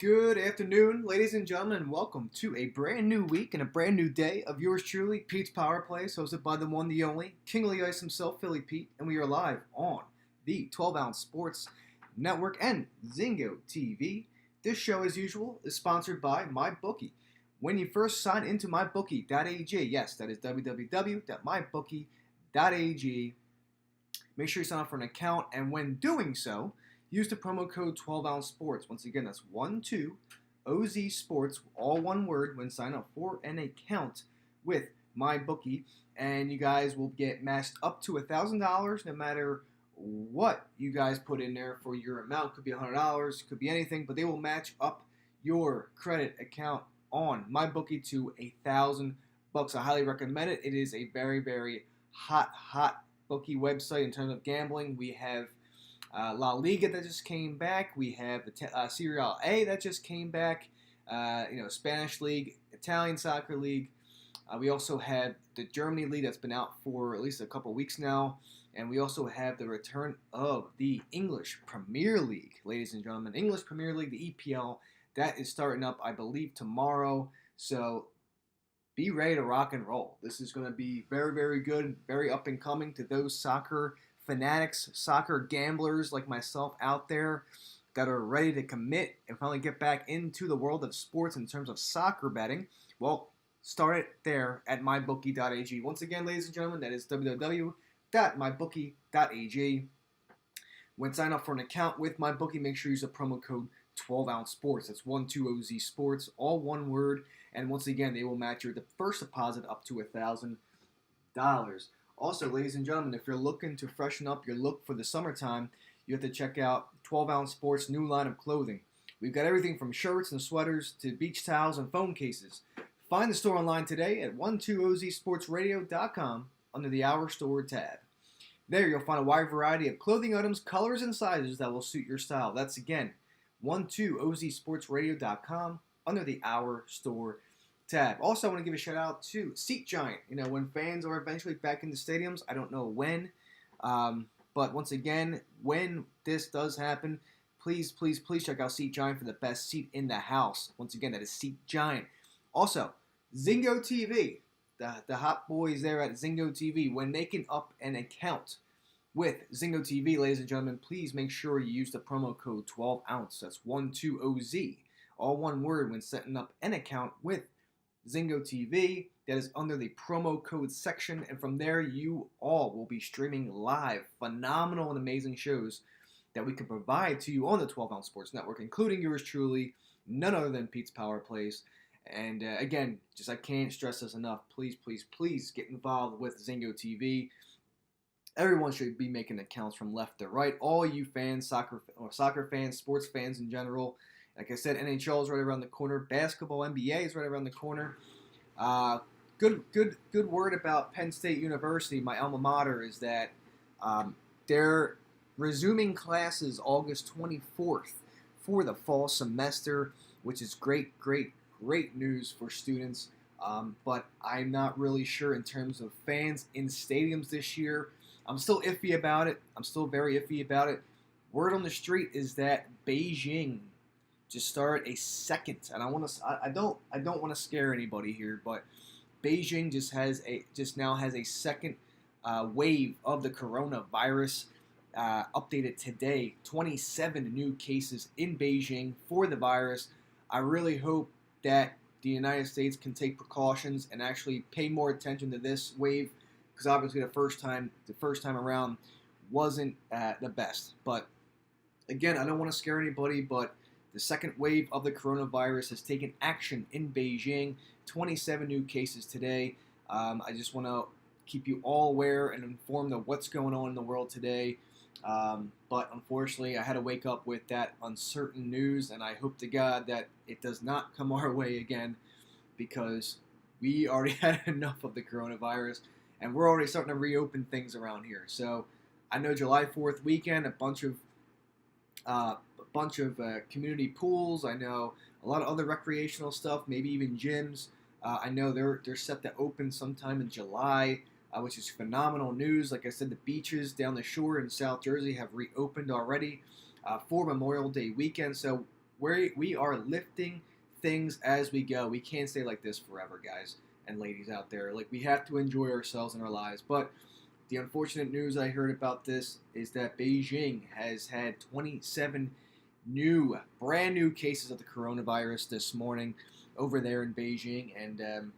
Good afternoon, ladies and gentlemen, and welcome to a brand new week and a brand new day of yours truly, Pete's Power Plays, hosted by the one, the only, King of the Ice himself, Philly Pete, and we are live on the 12-Ounce Sports Network and Zingo TV. This show, as usual, is sponsored by MyBookie. When you first sign into MyBookie.ag, yes, that is www.mybookie.ag, make sure you sign up for an account, and when doing so, use the promo code 12-Ounce Sports. Once again, that's 12OZ Sports, all one word, when signing up for an account with MyBookie. And you guys will get matched up to $1,000 no matter what you guys put in there for your amount. Could be $100, could be anything, but they will match up your credit account on MyBookie to $1,000. I highly recommend it. It is a very, very hot bookie website in terms of gambling. We have La Liga that just came back. We have the Serie A that just came back. Spanish League, Italian Soccer League. We also have the Germany League that's been out for at least a couple weeks now. And we also have the return of the English Premier League, ladies and gentlemen. English Premier League, the EPL, that is starting up, I believe, tomorrow. So be ready to rock and roll. This is going to be very, very good, very up and coming to those soccer fanatics, soccer gamblers like myself out there that are ready to commit and finally get back into the world of sports in terms of soccer betting. Well, start it there at mybookie.ag. Once again, ladies and gentlemen, that is www.mybookie.ag. When signing up for an account with MyBookie, make sure you use the promo code 12-Ounce Sports. That's 12OZ Sports, all one word. And once again, they will match your first deposit up to $1,000. Also, ladies and gentlemen, if you're looking to freshen up your look for the summertime, you have to check out 12-Ounce Sports' new line of clothing. We've got everything from shirts and sweaters to beach towels and phone cases. Find the store online today at 12ozsportsradio.com under the Our Store tab. There you'll find a wide variety of clothing items, colors, and sizes that will suit your style. That's again, 12ozsportsradio.com under the Our Store tab. Also, I want to give a shout out to Seat Giant. When fans are eventually back in the stadiums, I don't know when, but once again, when this does happen, please check out Seat Giant for the best seat in the house. Once again, that is Seat Giant. Also, Zingo TV, the hot boys there at Zingo TV, when making up an account with Zingo TV, ladies and gentlemen, please make sure you use the promo code 12-Ounce. That's 12OZ, all one word, when setting up an account with Zingo TV. That is under the promo code section, and from there you all will be streaming live phenomenal and amazing shows that we can provide to you on the 12-Ounce Sports Network, including yours truly, none other than Pete's Power Plays. And again, I can't stress this enough. Please get involved with Zingo TV. Everyone should be making accounts from left to right. All you fans, soccer fans, sports fans in general. Like I said, NHL is right around the corner. Basketball, NBA is right around the corner. Good word about Penn State University, my alma mater, is that they're resuming classes August 24th for the fall semester, which is great news for students. But I'm not really sure in terms of fans in stadiums this year. I'm still iffy about it. I'm still very iffy about it. Word on the street is that Beijing just started a second, and I don't want to scare anybody here, but Beijing just now has a second wave of the coronavirus. Updated today, 27 new cases in Beijing for the virus. I really hope that the United States can take precautions and actually pay more attention to this wave, because obviously the first time around wasn't the best. But again, I don't want to scare anybody, but the second wave of the coronavirus has taken action in Beijing. 27 new cases today. I just want to keep you all aware and informed of what's going on in the world today. But unfortunately, I had to wake up with that uncertain news, and I hope to God that it does not come our way again, because we already had enough of the coronavirus, and we're already starting to reopen things around here. So I know July 4th weekend, a bunch of community pools. I know a lot of other recreational stuff, maybe even gyms. I know they're set to open sometime in July, which is phenomenal news. Like I said, the beaches down the shore in South Jersey have reopened already for Memorial Day weekend. So we are lifting things as we go. We can't stay like this forever, guys and ladies out there. Like, we have to enjoy ourselves and our lives. But the unfortunate news I heard about this is that Beijing has had 27 brand new cases of the coronavirus this morning over there in Beijing, and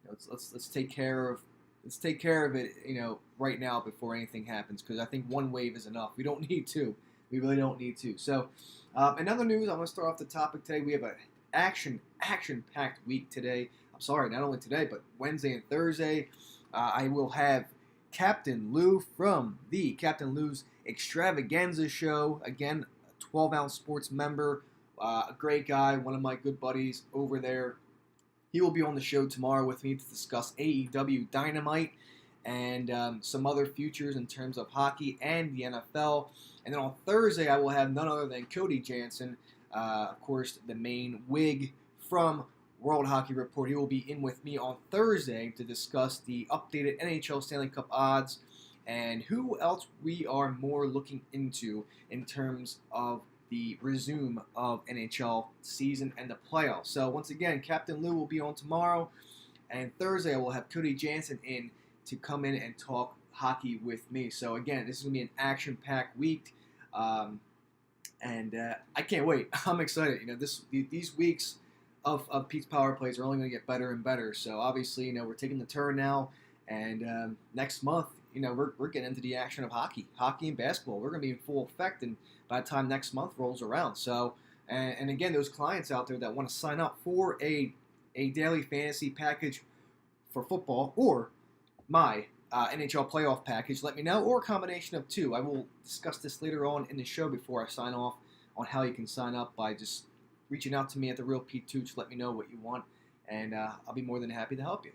let's take care of it, right now before anything happens, because I think one wave is enough. We don't need two. We really don't need two. So, another news, I'm going to start off the topic today. We have an action-packed week today. I'm sorry, not only today, but Wednesday and Thursday. I will have Captain Lou from the Captain Lou's Extravaganza Show. Again, a 12-ounce sports member, a great guy, one of my good buddies over there. He will be on the show tomorrow with me to discuss AEW Dynamite and some other futures in terms of hockey and the NFL. And then on Thursday, I will have none other than Cody Jansen, of course, the main wig from World Hockey Report. He will be in with me on Thursday to discuss the updated NHL Stanley Cup odds and who else we are more looking into in terms of the resume of NHL season and the playoffs. So once again, Captain Lou will be on tomorrow, and Thursday I will have Cody Jansen in to come in and talk hockey with me. So again, this is going to be an action-packed week, and I can't wait. I'm excited. These weeks of Pete's Power Plays are only going to get better and better. So obviously, we're taking the turn now, and next month, we're getting into the action of hockey and basketball. We're going to be in full effect, and by the time next month rolls around. So, and again, those clients out there that want to sign up for a daily fantasy package for football or my NHL playoff package, let me know, or a combination of two. I will discuss this later on in the show before I sign off on how you can sign up by just reaching out to me at the Real Pete Tooch. Let me know what you want, and I'll be more than happy to help you.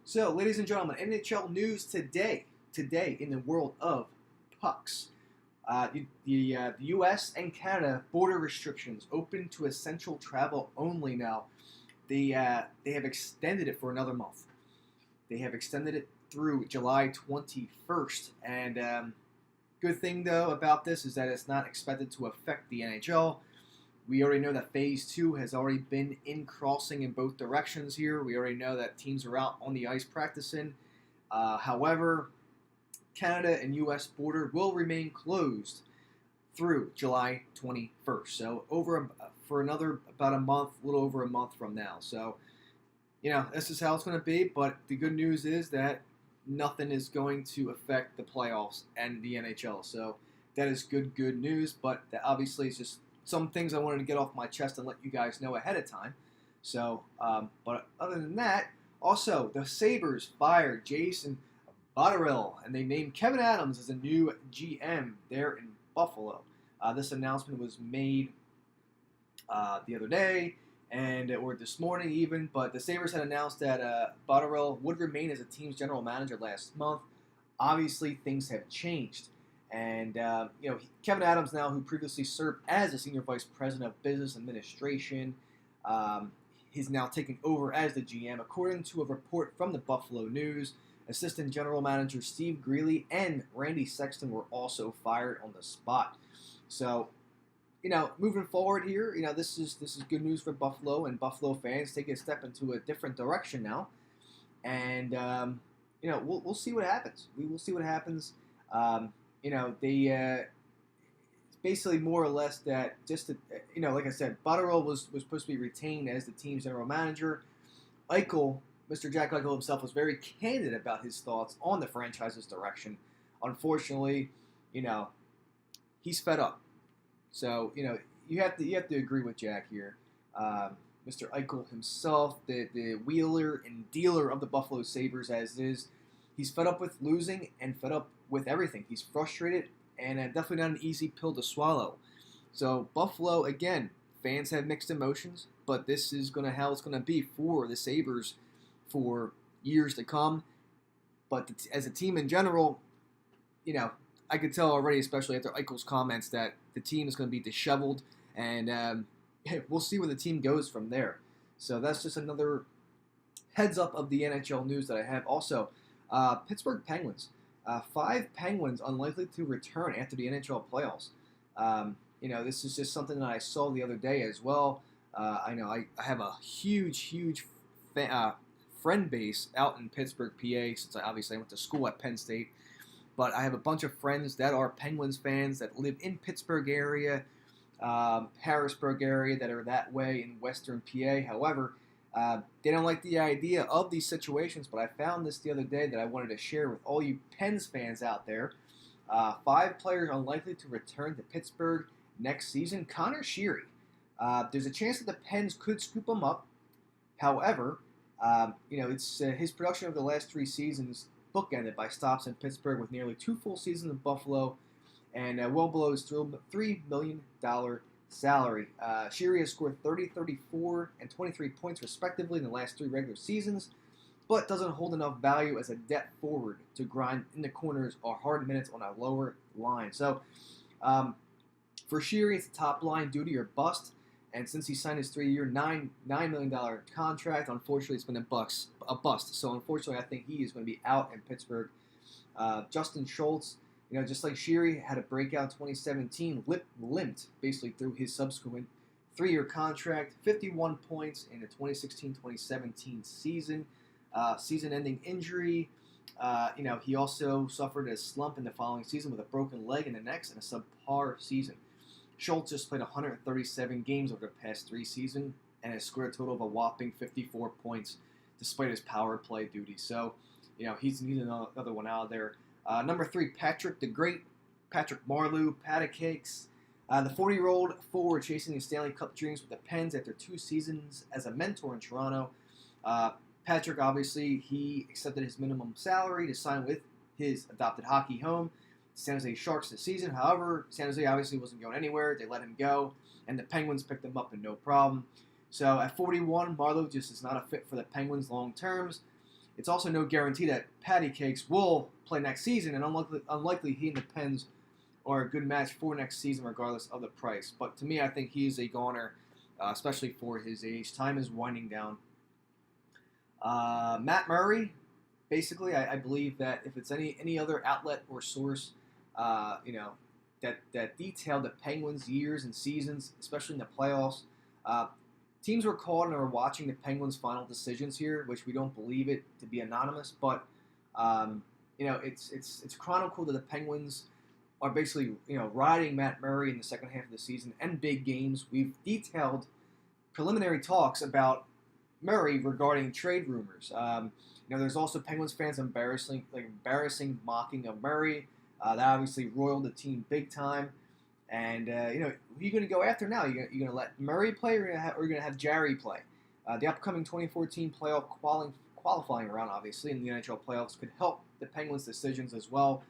So, ladies and gentlemen, NHL news today in the world of pucks. The U.S. and Canada border restrictions open to essential travel only now. They have extended it for another month. They have extended it through July 21st. And good thing, though, about this is that it's not expected to affect the NHL. We already know that Phase 2 has already been in crossing in both directions here. We already know that teams are out on the ice practicing. However, Canada and U.S. border will remain closed through July 21st. So for another about a month, a little over a month from now. So, this is how it's going to be. But the good news is that nothing is going to affect the playoffs and the NHL. So that is good news. But that obviously is just some things I wanted to get off my chest and let you guys know ahead of time. So, but other than that, also the Sabres fired Jason Botterill, and they named Kevin Adams as a new GM there in Buffalo. This announcement was made the other day, or this morning even, but the Sabres had announced that Botterill would remain as a team's general manager last month. Obviously, things have changed, and Kevin Adams now, who previously served as a senior vice president of business administration, he's now taking over as the GM, according to a report from the Buffalo News. Assistant General Manager Steve Greeley and Randy Sexton were also fired on the spot. So, moving forward here, this is good news for Buffalo and Buffalo fans, taking a step into a different direction now. And we'll see what happens. We will see what happens. They basically more or less that just to, like I said, Botterill was supposed to be retained as the team's general manager. Mr. Jack Eichel himself was very candid about his thoughts on the franchise's direction. Unfortunately, he's fed up. So, you have to agree with Jack here. Mr. Eichel himself, the wheeler and dealer of the Buffalo Sabres as is, he's fed up with losing and fed up with everything. He's frustrated and definitely not an easy pill to swallow. So, Buffalo, again, fans have mixed emotions, but this is how it's going to be for the Sabres for years to come. But as a team in general, I could tell already, especially after Eichel's comments, that the team is going to be disheveled, and we'll see where the team goes from there. So that's just another heads up of the NHL news that I have. Also, Pittsburgh Penguins. 5 Penguins unlikely to return after the NHL playoffs. this is just something that I saw the other day as well. I know I have a huge friend base out in Pittsburgh, PA, since I went to school at Penn State. But I have a bunch of friends that are Penguins fans that live in Pittsburgh area, Harrisburg area, that are that way in western PA. However, they don't like the idea of these situations, but I found this the other day that I wanted to share with all you Pens fans out there. 5 players unlikely to return to Pittsburgh next season. Connor Sheary. There's a chance that the Pens could scoop him up. However, it's his production over the last 3 seasons bookended by stops in Pittsburgh with nearly 2 full seasons in Buffalo and well below his $3 million salary. Sheary has scored 30, 34, and 23 points respectively in the last 3 regular seasons, but doesn't hold enough value as a depth forward to grind in the corners or hard minutes on a lower line. So for Sheary, it's a top line duty or bust. And since he signed his 3-year, $9 million contract, unfortunately, it's been a bust. So, unfortunately, I think he is going to be out in Pittsburgh. Justin Schultz, just like Sheary, had a breakout in 2017, limped basically through his subsequent 3-year contract, 51 points in the 2016-2017 season. Season-ending injury. He also suffered a slump in the following season with a broken leg in the next and a subpar season. Schultz just played 137 games over the past 3 seasons and has scored a total of a whopping 54 points despite his power play duties. So, he's another one out there. Number 3, Patrick the Great, Patrick Marleau, Patty Cakes. The 40-year-old forward chasing his Stanley Cup dreams with the Pens after 2 seasons as a mentor in Toronto. Patrick, obviously, he accepted his minimum salary to sign with his adopted hockey home, San Jose Sharks, this season. However, San Jose obviously wasn't going anywhere. They let him go, and the Penguins picked him up in no problem. So at 41, Marleau just is not a fit for the Penguins long terms. It's also no guarantee that Patty Cakes will play next season, and unlikely he and the Pens are a good match for next season regardless of the price. But to me, I think he's a goner, especially for his age. Time is winding down. Matt Murray, basically, I believe that if it's any other outlet or source, that detailed the Penguins' years and seasons, especially in the playoffs, teams were called and are watching the Penguins' final decisions here, which we don't believe it to be anonymous, but it's chronicled that the Penguins are basically riding Matt Murray in the second half of the season and big games. We've detailed preliminary talks about Murray regarding trade rumors. There's also Penguins fans embarrassing mocking of Murray. That obviously roiled the team big time. And who are you going to go after now? You're going to let Murray play, or you're going to have Jarry play? The upcoming 2014 playoff qualifying round, obviously, in the NHL playoffs could help the Penguins' decisions as well.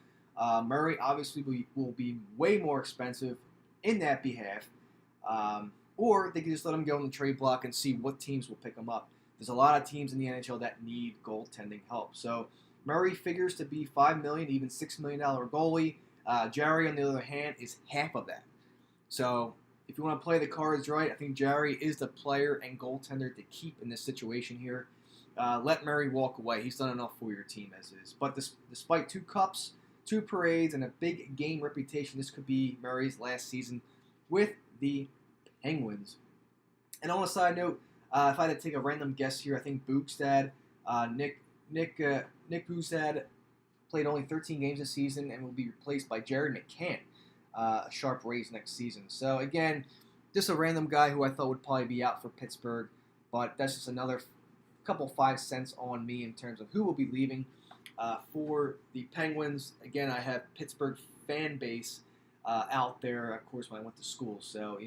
Murray obviously will be way more expensive in that behalf. Or they can just let him go in the trade block and see what teams will pick him up. There's a lot of teams in the NHL that need goaltending help. So Murray figures to be $5 million, even $6 million goalie. Jarry, on the other hand, is half of that. So if you want to play the cards right, I think Jarry is the player and goaltender to keep in this situation here. Let Murray walk away. He's done enough for your team as is. But despite 2 cups, 2 parades, and a big game reputation, this could be Murray's last season with the Penguins. And on a side note, if I had to take a random guess here, I think Bukestad, Nick Bukestad played only 13 games this season and will be replaced by Jared McCann, a sharp raise next season. So again, just a random guy who I thought would probably be out for Pittsburgh, but that's just another couple 5 cents on me in terms of who will be leaving for the Penguins. Again, I have Pittsburgh fan base out there, of course, when I went to school, so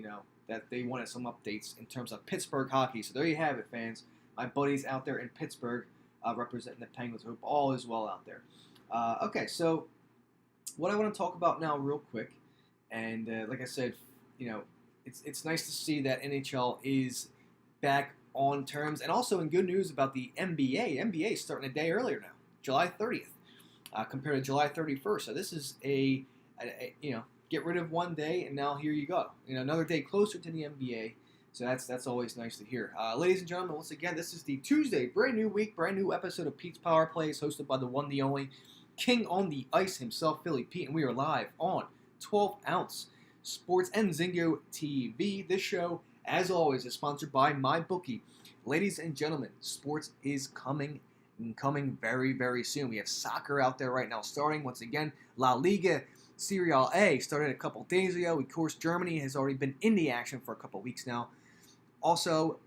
that they wanted some updates in terms of Pittsburgh hockey. So there you have it, fans. My buddies out there in Pittsburgh representing the Penguins. Hope all is well out there. Okay, so what I want to talk about now real quick, and like I said, it's nice to see that NHL is back on terms, and also in good news about the NBA. NBA is starting a day earlier now, July 30th, compared to July 31st. So this is a get rid of one day, and now here you go. Another day closer to the NBA. So that's always nice to hear. Ladies and gentlemen, once again, this is the Tuesday, brand new week, brand new episode of Pete's Power Plays, hosted by the one, the only King on the Ice himself, Philly Pete, and we are live on 12 Ounce. Sports and Zingo TV. This show, as always, is sponsored by MyBookie. Ladies and gentlemen, sports is coming and coming very, very soon. We have soccer out there right now starting. Once again, La Liga Serie A started a couple days ago. Of course, Germany has already been in the action for a couple weeks now. Also,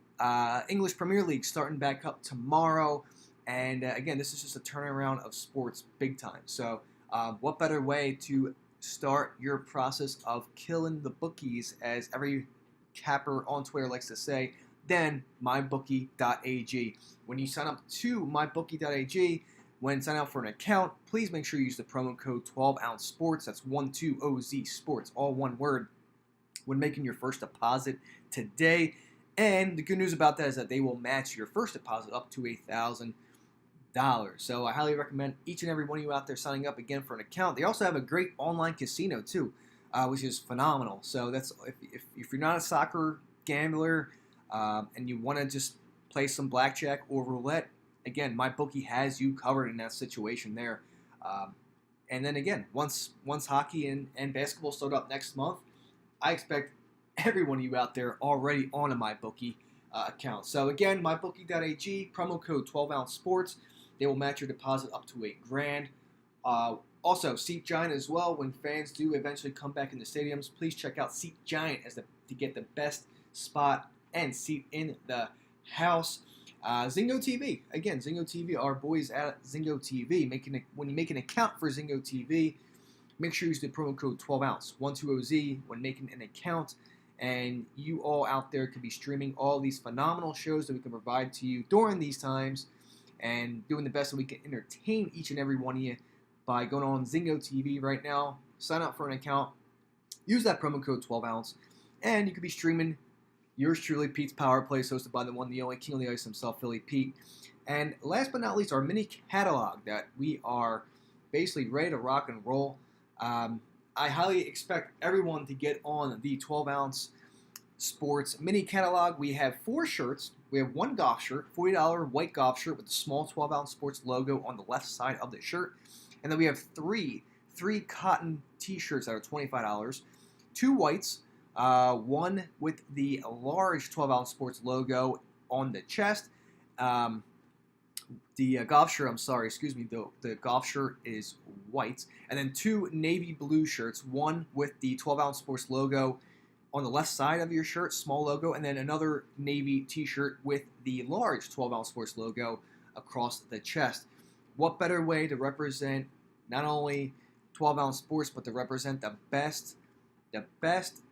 English Premier League starting back up tomorrow. And again, this is just a turnaround of sports big time. So what better way to start your process of killing the bookies, as every capper on Twitter likes to say, than mybookie.ag. When you sign up to mybookie.ag, when signing up for an account, please make sure you use the promo code 12ounce sports. That's 12OZ sports, all one word, when making your first deposit today. And the good news about that is that they will match your first deposit up to $1,000. So I highly recommend each and every one of you out there signing up again for an account. They also have a great online casino too, which is phenomenal. So that's if you're not a soccer gambler and you want to just play some blackjack or roulette, again, MyBookie has you covered in that situation there. And then again, once hockey and basketball start up next month, I expect every one of you out there already on a MyBookie account. So again, mybookie.ag, promo code 12ounce sports. They will match your deposit up to $1,000. Also, Seat Giant as well. When fans do eventually come back in the stadiums, please check out Seat Giant to get the best spot and seat in the house. Zingo TV. Again, Zingo TV, our boys at Zingo TV. When you make an account for Zingo TV, make sure you use the promo code 12ounce, 12OZ, when making an account. And you all out there could be streaming all these phenomenal shows that we can provide to you during these times, and doing the best that we can entertain each and every one of you by going on Zingo TV right now. Sign up for an account, use that promo code 12ounce, and you could be streaming yours truly, Pete's Power Plays, hosted by the one, the only King of the Ice himself, Philly Pete. And last but not least, our mini catalog that we are basically ready to rock and roll. I highly expect everyone to get on the 12ounce sports mini catalog. We have 4 shirts. We have 1 golf shirt, $40 white golf shirt with the small 12ounce sports logo on the left side of the shirt. And then we have three cotton t-shirts that are $25, 2 whites, 1 with the large 12ounce sports logo on the chest. The golf shirt, the golf shirt is white. And then 2 navy blue shirts, 1 with the 12ounce sports logo on the left side of your shirt, small logo, and then another navy t-shirt with the large 12ounce sports logo across the chest. What better way to represent not only 12ounce sports, but to represent the best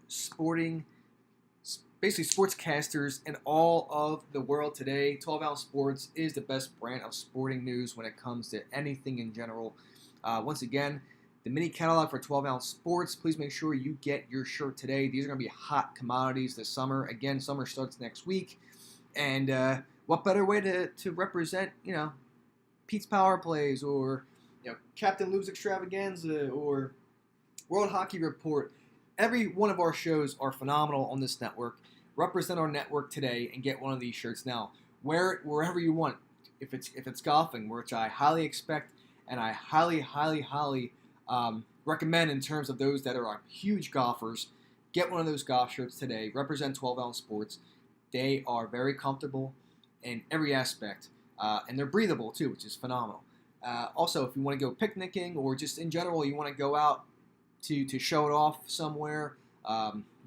sporting, basically sportscasters in all of the world today. 12ounce sports is the best brand of sporting news when it comes to anything in general. Once again, the mini catalog for 12ounce sports. Please make sure you get your shirt today. These are going to be hot commodities this summer. Again, summer starts next week. And what better way to represent, Pete's Power Plays, or Captain Lou's Extravaganza, or World Hockey Report. Every one of our shows are phenomenal on this network. Represent our network today and get one of these shirts now. Wear it wherever you want. If it's golfing, which I highly expect and I highly recommend in terms of those that are huge golfers, get one of those golf shirts today. Represent 12ounce sports. They are very comfortable in every aspect, and they're breathable too, which is phenomenal. Also, if you want to go picnicking, or just in general you want to go out to show it off somewhere,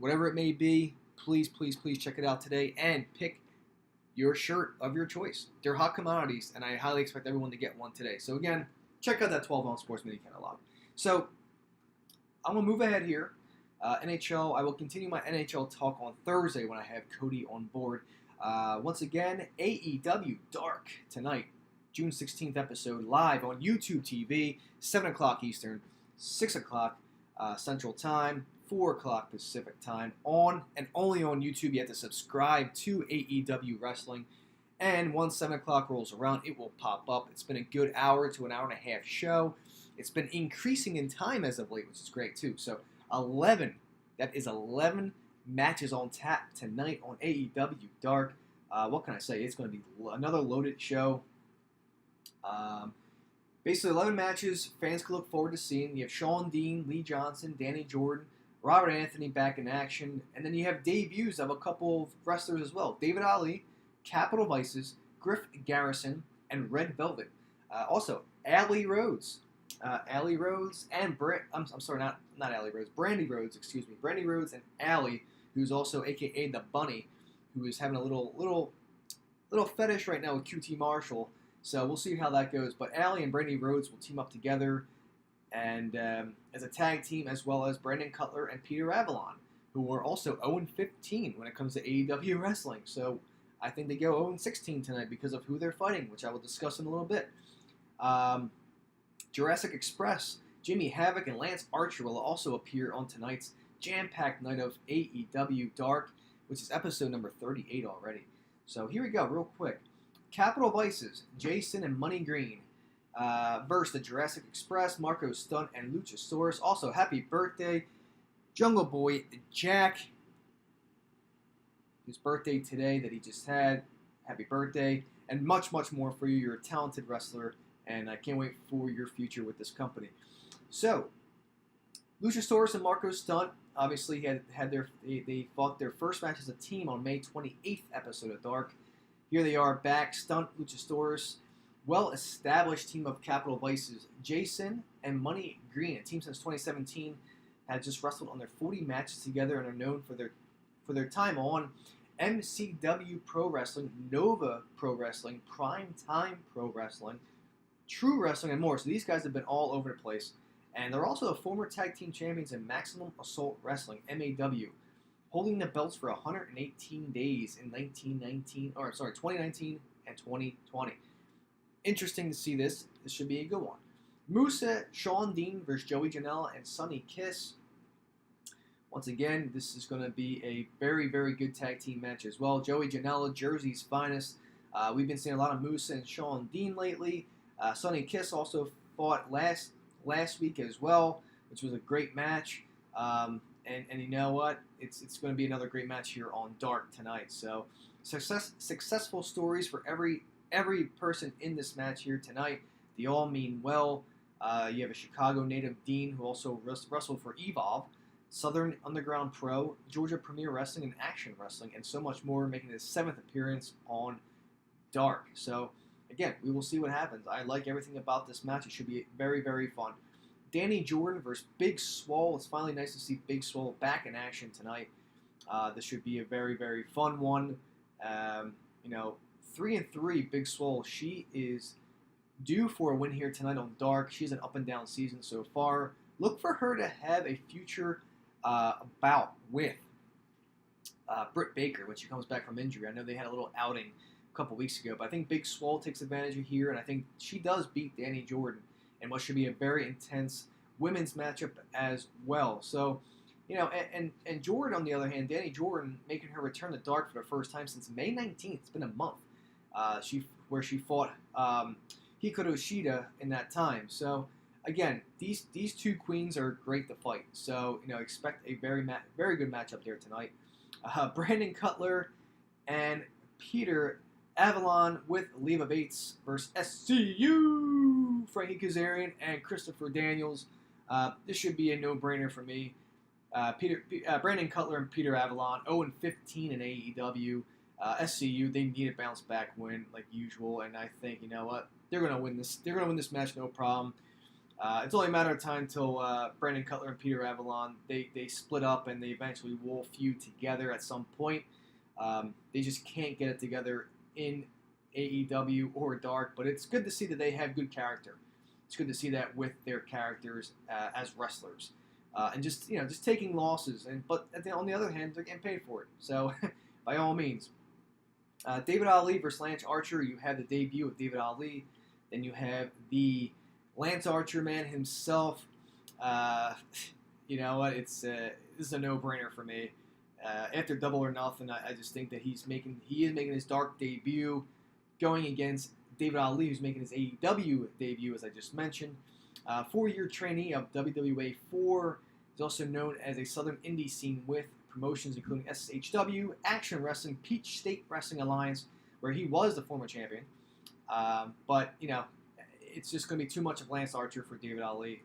whatever it may be, please check it out today and pick your shirt of your choice. They're hot commodities, and I highly expect everyone to get one today. So again, check out that 12ounce sports mini catalog. So I'm going to move ahead here. NHL, I will continue my NHL talk on Thursday when I have Cody on board. Once again, AEW Dark tonight, June 16th episode, live on YouTube TV, 7 o'clock Eastern, 6 o'clock Central Time, 4 o'clock Pacific Time, on and only on YouTube. You have to subscribe to AEW Wrestling. And once 7 o'clock rolls around, it will pop up. It's been a good hour to an hour and a half show. It's been increasing in time as of late, which is great too. So 11 matches on tap tonight on AEW Dark. What can I say? It's going to be another loaded show. Basically 11 matches fans can look forward to seeing. You have Shawn Dean, Lee Johnson, Danny Jordan, Robert Anthony back in action, and then you have debuts of a couple of wrestlers as well. David Ali, Capital Vices, Griff Garrison, and Red Velvet. Also, Allie Rhodes. Allie Rhodes and I'm sorry, not Allie Rhodes. Brandy Rhodes, excuse me. Brandy Rhodes and Allie, who's also AKA the Bunny, who is having a little fetish right now with QT Marshall. So we'll see how that goes. But Allie and Brandy Rhodes will team up together and as a tag team, as well as Brandon Cutler and Peter Avalon, who are also 0-15 when it comes to AEW wrestling. So I think they go 0-16 tonight because of who they're fighting, which I will discuss in a little bit. Jurassic Express, Jimmy Havoc, and Lance Archer will also appear on tonight's jam-packed night of AEW Dark, which is episode number 38 already. So here we go, real quick. Capital Vices, Jason and Money Green versus the Jurassic Express, Marco Stunt, and Luchasaurus. Also, happy birthday, Jungle Boy Jack. His birthday today that he just had. Happy birthday. And much, much more for you. You're a talented wrestler, and I can't wait for your future with this company. So, Luchasaurus and Marco Stunt obviously they fought their first match as a team on May 28th episode of Dark. Here they are back. Stunt, Luchasaurus, well-established team of Capital Vices. Jason and Money Green, a team since 2017, had just wrestled on their 40 matches together and are known for their time on MCW Pro Wrestling, Nova Pro Wrestling, Prime Time Pro Wrestling, True Wrestling, and more. So these guys have been all over the place. And they're also the former tag team champions in Maximum Assault Wrestling, MAW, holding the belts for 118 days in 2019 and 2020. Interesting to see this. This should be a good one. Musa, Sean Dean versus Joey Janela and Sonny Kiss. Once again, this is going to be a very, very good tag team match as well. Joey Janela, Jersey's finest. We've been seeing a lot of Musa and Sean Dean lately. Sonny Kiss also fought last week as well, which was a great match. And you know what? It's going to be another great match here on Dark tonight. So successful stories for every person in this match here tonight. They all mean well. You have a Chicago native Dean who also wrestled for Evolve, Southern Underground Pro, Georgia Premier Wrestling, and Action Wrestling, and so much more, making his 7th appearance on Dark. So again, we will see what happens. I like everything about this match. It should be very, very fun. Danny Jordan versus Big Swole. It's finally nice to see Big Swole back in action tonight. This should be a very, very fun one. 3-3 Big Swole. She is due for a win here tonight on Dark. She's an up and down season so far. Look for her to have a future bout with Britt Baker when she comes back from injury. I know they had a little outing a couple weeks ago, but I think Big Swole takes advantage of here, and I think she does beat Danny Jordan in what should be a very intense women's matchup as well. So, and Jordan, on the other hand, Danny Jordan making her return to Dark for the first time since May 19th. It's been a month. She fought Hikaru Shida in that time. So again, these two queens are great to fight. So expect a very good matchup there tonight. Brandon Cutler and Peter Avalon with Leva Bates versus SCU, Frankie Kazarian and Christopher Daniels. This should be a no-brainer for me. Brandon Cutler and Peter Avalon, 0-15 in AEW. SCU, they need a bounce back win like usual, and I think they're gonna win this. They're gonna win this match, no problem. It's only a matter of time till Brandon Cutler and Peter Avalon they split up and they eventually will feud together at some point. They just can't get it together in AEW or Dark, but it's good to see that they have good character. It's good to see that with their characters as wrestlers, and just taking losses. But on the other hand, they're getting paid for it. So by all means. David Ali versus Lance Archer. You have the debut of David Ali. Then you have the Lance Archer man himself. You know what? This is a no-brainer for me. After Double or Nothing, I just think that he is making his Dark debut, going against David Ali, who's making his AEW debut, as I just mentioned. 4-year trainee of WWA 4. He's also known as a Southern Indie scene with promotions including SHW, Action Wrestling, Peach State Wrestling Alliance, where he was the former champion. But it's just going to be too much of Lance Archer for David Ali.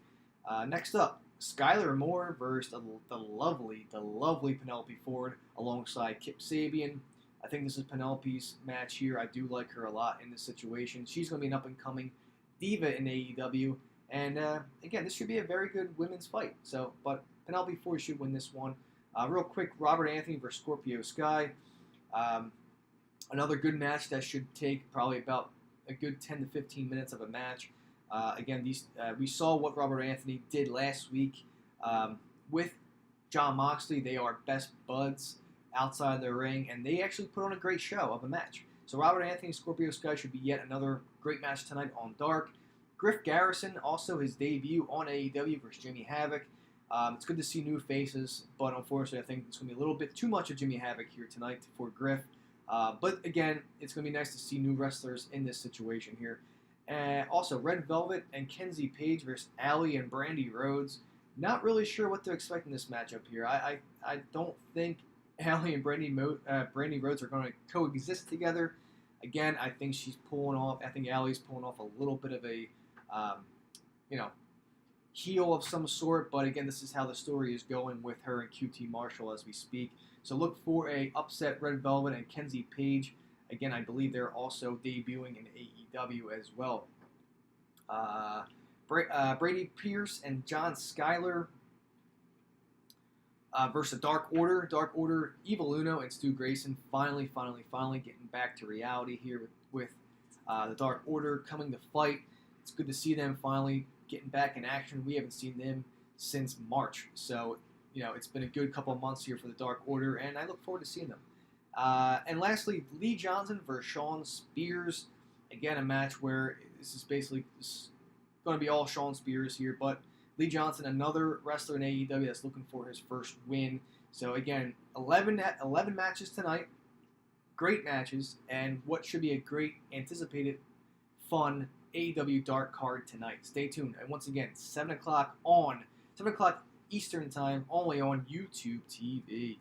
Next up, Skylar Moore versus the lovely Penelope Ford alongside Kip Sabian. I think this is Penelope's match here. I do like her a lot in this situation. She's going to be an up-and-coming diva in AEW. And again, this should be a very good women's fight. But Penelope Ford should win this one. Real quick, Robert Anthony versus Scorpio Sky. Another good match that should take probably about a good 10 to 15 minutes of a match. Again, we saw what Robert Anthony did last week with Jon Moxley. They are best buds outside the ring, and they actually put on a great show of a match. So Robert Anthony and Scorpio Sky should be yet another great match tonight on Dark. Griff Garrison, also his debut on AEW versus Jimmy Havoc. It's good to see new faces, but unfortunately I think it's going to be a little bit too much of Jimmy Havoc here tonight for Griff. But again, it's going to be nice to see new wrestlers in this situation here. Also, Red Velvet and Kenzie Page versus Allie and Brandy Rhodes. Not really sure what to expect in this matchup here. I don't think Allie and Brandy Rhodes are going to coexist together. Again, I think she's pulling off. I think Allie's pulling off a little bit of a, heel of some sort. But again, this is how the story is going with her and QT Marshall as we speak. So look for a upset Red Velvet and Kenzie Page. Again, I believe they're also debuting in AEW as well. Brady Pierce and John Skyler versus Dark Order. Dark Order, Evil Uno and Stu Grayson finally getting back to reality here with the Dark Order coming to fight. It's good to see them finally getting back in action. We haven't seen them since March. So, it's been a good couple of months here for the Dark Order, and I look forward to seeing them. And lastly, Lee Johnson versus Shawn Spears. Again, a match where this is basically going to be all Shawn Spears here, but Lee Johnson, another wrestler in AEW that's looking for his first win. So again, 11 matches tonight, great matches, and what should be a great, anticipated, fun AEW Dark card tonight. Stay tuned. And once again, 7 o'clock Eastern Time, only on YouTube TV.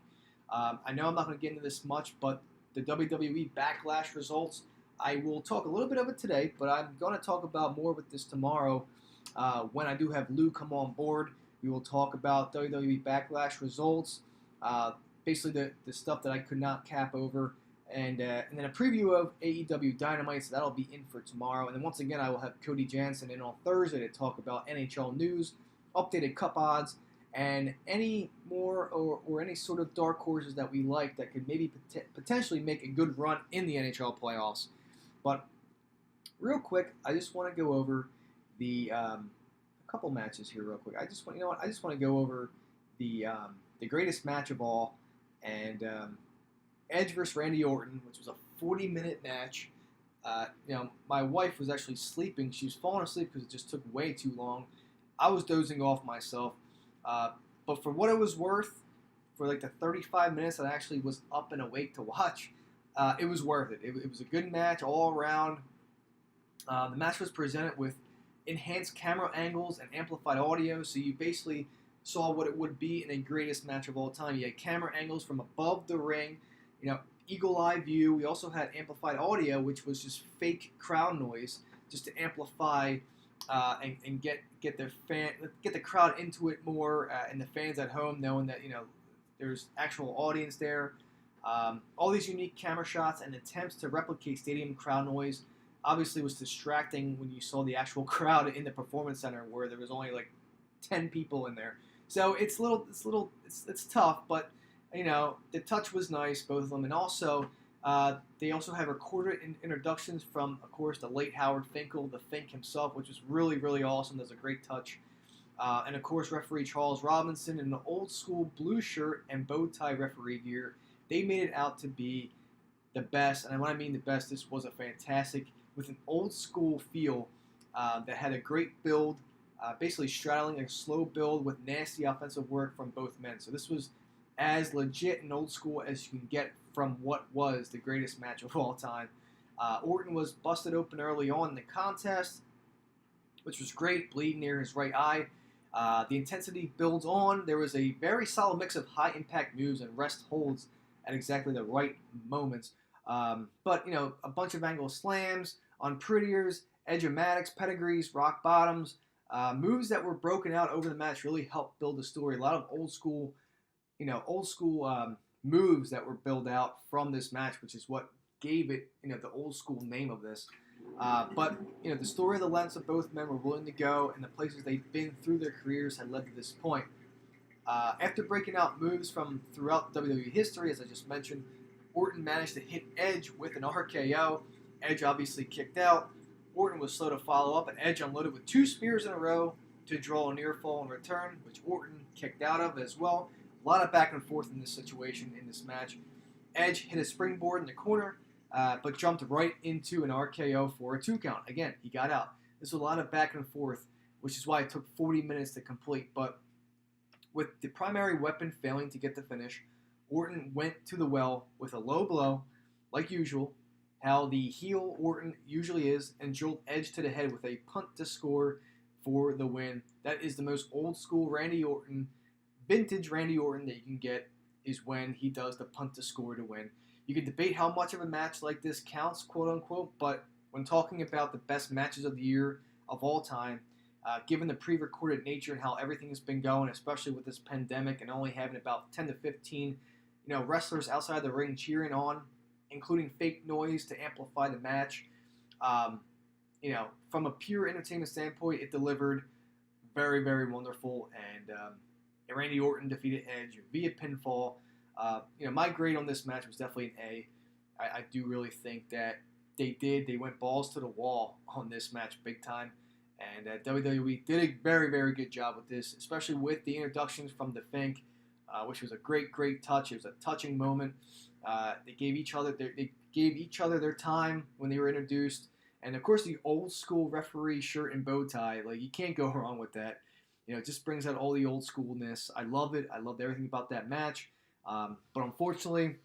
I know I'm not going to get into this much, but the WWE Backlash results, I will talk a little bit of it today, but I'm going to talk about more with this tomorrow when I do have Lou come on board. We will talk about WWE Backlash results, basically the stuff that I could not cap over, and then a preview of AEW Dynamite, so that'll be in for tomorrow. And then once again, I will have Cody Jansen in on Thursday to talk about NHL news, updated cup odds, and any more or any sort of dark horses that we like that could maybe potentially make a good run in the NHL playoffs. But real quick, I just want to go over the a couple matches here real quick. I just want to go over the greatest match of all, and Edge versus Randy Orton, which was a 40-minute match. My wife was actually sleeping. She was falling asleep because it just took way too long. I was dozing off myself. But for what it was worth, for like the 35 minutes that I actually was up and awake to watch, it was worth it. It was a good match all around. The match was presented with enhanced camera angles and amplified audio, so you basically saw what it would be in a greatest match of all time. You had camera angles from above the ring, eagle eye view. We also had amplified audio, which was just fake crowd noise, just to amplify and get the crowd into it more, and the fans at home knowing that there's actual audience there. All these unique camera shots and attempts to replicate stadium crowd noise obviously was distracting when you saw the actual crowd in the Performance Center, where there was only like 10 people in there. So it's tough, but the touch was nice, both of them, and also they also have recorded introductions from, of course, the late Howard Finkel, the Fink himself, which was really, really awesome. That's a great touch. And, of course, referee Charles Robinson in the old-school blue shirt and bow tie referee gear. They made it out to be the best. And when I mean the best, this was a fantastic, with an old-school feel that had a great build, basically straddling a slow build with nasty offensive work from both men. So this was as legit and old school as you can get from what was the greatest match of all time. Orton was busted open early on in the contest, which was great, bleeding near his right eye. The intensity builds on. There was a very solid mix of high-impact moves and rest holds at exactly the right moments. But, a bunch of angle slams on prettiers, edge-o-matics, pedigrees, rock bottoms. Moves that were broken out over the match really helped build the story. A lot of old school, moves that were built out from this match, which is what gave it, the old school name of this. But the story of the lengths of both men were willing to go, and the places they've been through their careers had led to this point. After breaking out moves from throughout WWE history, as I just mentioned, Orton managed to hit Edge with an RKO. Edge obviously kicked out. Orton was slow to follow up, and Edge unloaded with 2 spears in a row to draw a near fall in return, which Orton kicked out of as well. A lot of back and forth in this situation, in this match. Edge hit a springboard in the corner, but jumped right into an RKO for a 2 count. Again, he got out. There's a lot of back and forth, which is why it took 40 minutes to complete. But with the primary weapon failing to get the finish, Orton went to the well with a low blow, like usual, how the heel Orton usually is, and jolt Edge to the head with a punt to score for the win. That is the most old school Randy Orton, vintage Randy Orton that you can get, is when he does the punt to score to win. You can debate how much of a match like this counts, quote unquote, but when talking about the best matches of the year of all time, given the pre-recorded nature and how everything has been going, especially with this pandemic and only having about 10 to 15, wrestlers outside the ring cheering on, including fake noise to amplify the match. From a pure entertainment standpoint, it delivered very, very wonderful. And Randy Orton defeated Edge via pinfall. My grade on this match was definitely an A. I do really think that they went balls to the wall on this match big time. And WWE did a very, very good job with this, especially with the introductions from the Fink, which was a great, great touch. It was a touching moment. They gave each other their time when they were introduced, and of course the old school referee shirt and bow tie. Like, you can't go wrong with that. It just brings out all the old schoolness. I love it. I loved everything about that match. But unfortunately,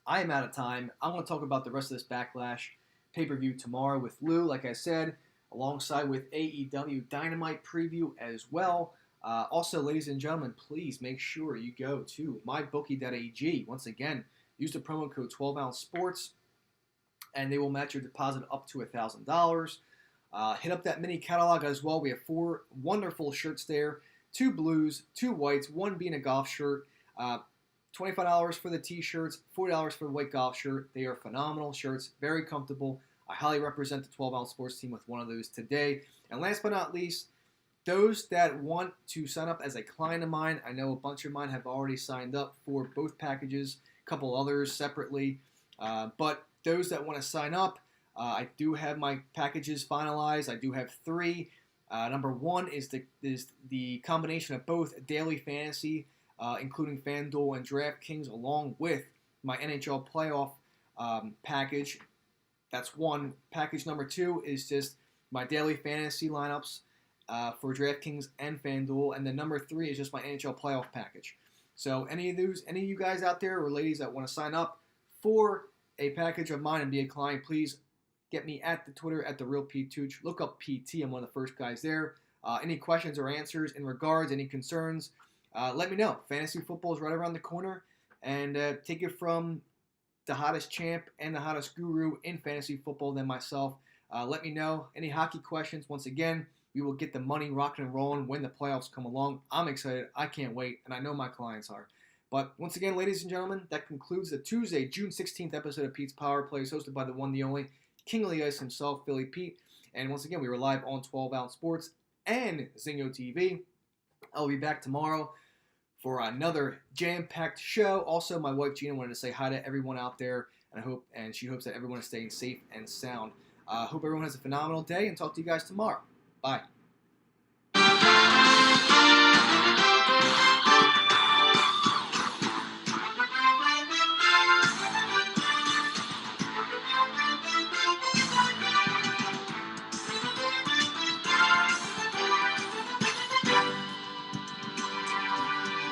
I am out of time. I'm going to talk about the rest of this Backlash pay-per-view tomorrow with Lou, like I said, alongside with AEW Dynamite preview as well. Also, ladies and gentlemen, please make sure you go to mybookie.ag. Once again, use the promo code 12ounce sports, and they will match your deposit up to $1,000. Hit up that mini catalog as well. We have 4 wonderful shirts there, 2 blues, 2 whites, 1 being a golf shirt. $25 for the t-shirts, $40 for the white golf shirt. They are phenomenal shirts, very comfortable. I highly represent the 12-ounce sports team with one of those today. And last but not least, those that want to sign up as a client of mine, I know a bunch of mine have already signed up for both packages, a couple others separately. But those that want to sign up, I do have my packages finalized. I do have 3. Number 1 is the combination of both daily fantasy, including FanDuel and DraftKings, along with my NHL playoff package. That's 1. Package number 2 is just my daily fantasy lineups for DraftKings and FanDuel, and then number 3 is just my NHL playoff package. So any of you guys out there or ladies that want to sign up for a package of mine and be a client, please get me at the Twitter at TheRealPTooch. Look up PT. I'm one of the first guys there. Any questions or answers in regards, any concerns, let me know. Fantasy football is right around the corner, and take it from the hottest champ and the hottest guru in fantasy football than myself. Let me know. Any hockey questions? Once again, we will get the money rocking and rolling when the playoffs come along. I'm excited. I can't wait, and I know my clients are. But once again, ladies and gentlemen, that concludes the Tuesday, June 16th episode of Pete's Power Plays, hosted by the one, the only, King of the Ice himself, Philly Pete. And once again, we were live on 12-ounce sports and Zingo TV. I'll be back tomorrow for another jam-packed show. Also, my wife Gina wanted to say hi to everyone out there, and she hopes that everyone is staying safe and sound. Hope everyone has a phenomenal day, and talk to you guys tomorrow. Bye.